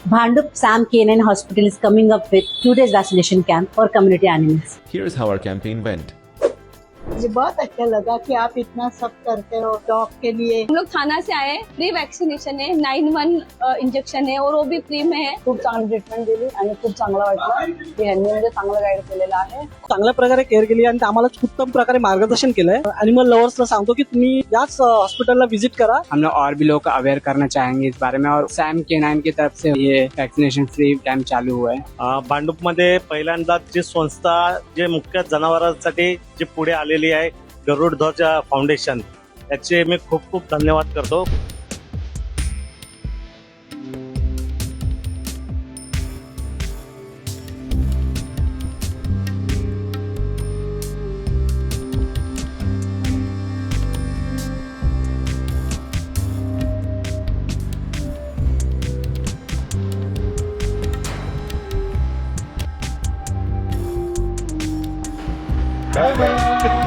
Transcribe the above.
Bhandup Sam Canine Hospital is coming up with 2 days vaccination camp for community animals. Here's how our campaign went. मुझे बहुत अच्छा लगा कि आप इतना सब करते हो डॉग के लिए। हम लोग थाना से आए, फ्री वॅक्सिनेशन आहे, 9-1 इंजेक्शन आहे और वो भी फ्री में है। खूप चांगली ट्रीटमेंट दिली आणि खूप चांगलं वाटलं की ह्यांनी म्हणजे चांगलं गाईड केलेलं आहे। चांगल्या प्रकारे केअर केली आणि आम्हाला उत्तम प्रकारे मार्गदर्शन केलंय। एनिमल लवर्सला सांगतो की तुम्ही याच हॉस्पिटलला विजिट करा। हम लोग और भी लोग को अवेयर करना चाहेंगे इस बारे में और सैम केनाइन की तरफ से ये वैक्सीनेशन फ्री कैंप चालू हुआ है। भांडूपमध्ये पहिल्यांदा जी संस्था जे मुख्य जनावरांसाठी जे पुढे आलेली आहे गरुड ध्वज फाउंडेशन, याचे मी खूप खूप धन्यवाद करतो। Bye bye.